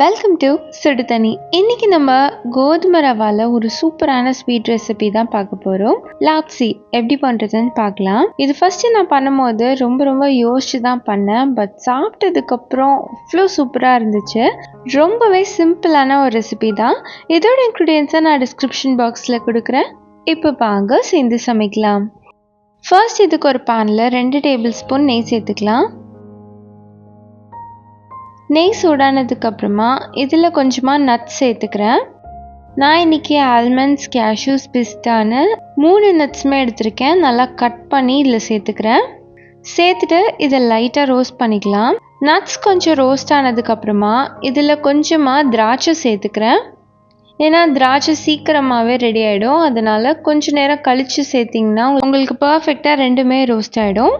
Welcome to சுடு தண்ணி. இன்னைக்கு நம்ம கோதுமை ரவால ஒரு சூப்பரான ஸ்வீட் ரெசிபி தான் பார்க்க போறோம். லாப்சி எப்படி பண்றதுன்னு பார்க்கலாம். இது ஃபர்ஸ்ட் நான் பண்ணும்போது ரொம்ப யோசிச்சு தான் பண்ணேன். பட் சாப்பிட்டதுக்கு அப்புறம் அவ்வளோ சூப்பரா இருந்துச்சு. ரொம்பவே சிம்பிளான ஒரு ரெசிபி தான். இதோட இன்க்ரீடியன்ஸை நான் டிஸ்கிரிப்ஷன் பாக்ஸில் கொடுக்குறேன். இப்போ வாங்க சேர்ந்து சமைக்கலாம். ஃபர்ஸ்ட் இதுக்கு ஒரு பேனில் 2 டேபிள் ஸ்பூன் நெய் சேர்த்துக்கலாம். நெய் சூடானதுக்கு அப்புறமா இதில் கொஞ்சமாக நட்ஸ் சேர்த்துக்கிறேன். நான் இன்றைக்கி ஆல்மண்ட்ஸ், கேஷ்யூஸ், பிஸ்தான்னு 3 நட்ஸுமே எடுத்திருக்கேன். நல்லா கட் பண்ணி இதில் சேர்த்துக்கிறேன். சேர்த்துட்டு இதை லைட்டாக ரோஸ்ட் பண்ணிக்கலாம். நட்ஸ் கொஞ்சம் ரோஸ்ட் ஆனதுக்கப்புறமா இதில் கொஞ்சமாக திராட்சை சேர்த்துக்கிறேன். ஏன்னா திராட்சை சீக்கிரமாகவே ரெடி ஆகிடும். அதனால் கொஞ்சம் நேரம் கழித்து சேர்த்திங்கன்னா உங்களுக்கு பர்ஃபெக்டாக ரெண்டுமே ரோஸ்ட் ஆகிடும்.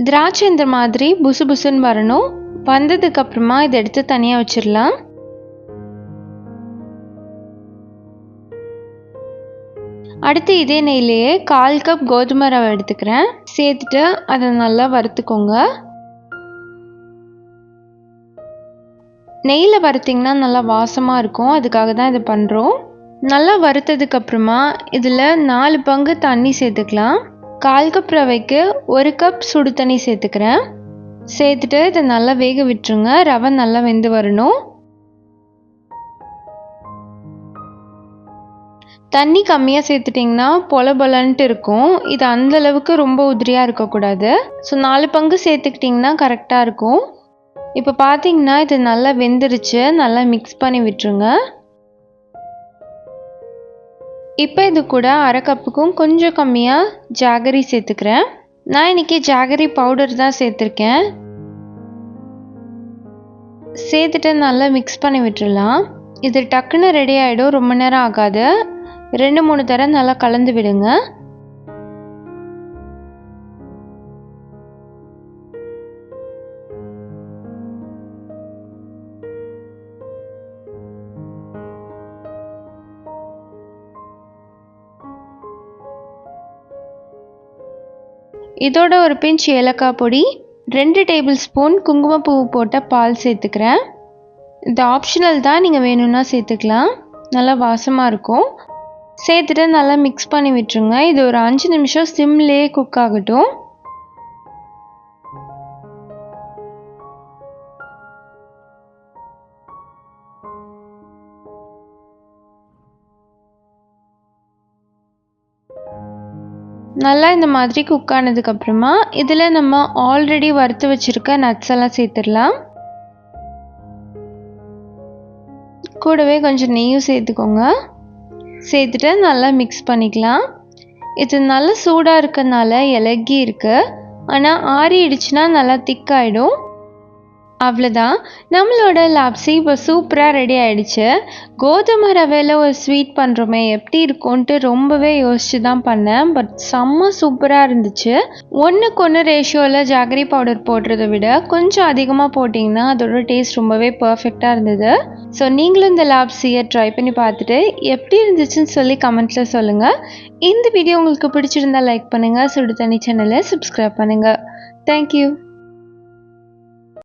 திராட்சை இந்த மாதிரி புசு புசுன்னு வரணும். வந்ததுக்கு அப்புறமா இதை எடுத்து தனியாக வச்சிடலாம். அடுத்து இதே நெய்லேயே 1/4 கப் கோதுமை ரவை எடுத்துக்கிறேன். சேர்த்துட்டு அதை நல்லா வறுத்துக்கோங்க. நெய்யில் வறுத்திங்கன்னா நல்லா வாசமாக இருக்கும். அதுக்காக தான் இதை பண்ணுறோம். நல்லா வறுத்ததுக்கு அப்புறமா இதில் 4 பங்கு தண்ணி சேர்த்துக்கலாம். 1/4 கப் ரவைக்கு 1 கப் சுடு தண்ணி சேர்த்துக்கிறேன். சேர்த்துட்டு இதை நல்லா வேக விட்டுருங்க. ரவை நல்லா வெந்து வரணும். தண்ணி கம்மியாக சேர்த்துட்டிங்கன்னா பொலன்ட்டு இருக்கும். இது அந்தளவுக்கு ரொம்ப உதிரியாக இருக்கக்கூடாது. ஸோ 4 பங்கு சேர்த்துக்கிட்டிங்கன்னா கரெக்டாக இருக்கும். இப்போ பார்த்தீங்கன்னா இது நல்லா வெந்துருச்சு. நல்லா மிக்ஸ் பண்ணி விட்டுருங்க. இப்போ இது கூட 1/2 கப்புக்கும் கொஞ்சம் கம்மியாக ஜாகரி சேர்த்துக்கிறேன். நான் இன்றைக்கி ஜாகரி பவுடர் தான் சேர்த்துருக்கேன். சேர்த்துட்டு நல்லா மிக்ஸ் பண்ணி விட்டுடலாம். இது டக்குன்னு ரெடி ஆகிடும். ரொம்ப நேரம் ஆகாது. 2-3 தடவை நல்லா கலந்து விடுங்க. இதோட ஒரு பிஞ்ச் ஏலக்காய் பொடி, 2 டேபிள் ஸ்பூன் குங்குமப்பூ போட்ட பால் சேர்த்துக்கிறேன். இது ஆப்ஷனல் தான், நீங்கள் வேணும்னா சேர்த்துக்கலாம். நல்லா வாசமாக இருக்கும். சேர்த்துட்டு நல்லா மிக்ஸ் பண்ணி விட்டுருங்க. இது ஒரு 5 நிமிஷம் சிம்லேயே குக் ஆகட்டும். நல்லா இந்த மாதிரி குக் ஆனதுக்கப்புறமா இதில் நம்ம ஆல்ரெடி வறுத்து வச்சுருக்க நட்ஸ் எல்லாம் சேர்த்துடலாம். கூடவே கொஞ்சம் நெய்யும் சேர்த்துக்கோங்க. சேர்த்துட்டு நல்லா மிக்ஸ் பண்ணிக்கலாம். இது நல்லா சூடாக இருக்கனால இலகி இருக்குது. ஆனால் ஆறிடுச்சுன்னா நல்லா திக்காயிடும். அவ்வளோதான், நம்மளோட லாப்சி இப்போ சூப்பராக ரெடி ஆகிடுச்சு. கோதுமை ரவையில் ஒரு ஸ்வீட் பண்ணுறோமே எப்படி இருக்கும்ன்ட்டு ரொம்பவே யோசிச்சு தான் பண்ணேன். பட் செம்ம சூப்பராக இருந்துச்சு. 1:1 ரேஷியோவில் ஜாகரி பவுடர் போடுறதை விட கொஞ்சம் அதிகமாக போட்டிங்கன்னா அதோட டேஸ்ட் ரொம்பவே பர்ஃபெக்டாக இருந்தது. ஸோ நீங்களும் இந்த லாப்சியை ட்ரை பண்ணி பார்த்துட்டு எப்படி இருந்துச்சுன்னு சொல்லி கமெண்ட்டில் சொல்லுங்கள். இந்த வீடியோ உங்களுக்கு பிடிச்சிருந்தா லைக் பண்ணுங்கள். சுடு தண்ணி சேனலை சப்ஸ்கிரைப் பண்ணுங்கள். தேங்க்யூ.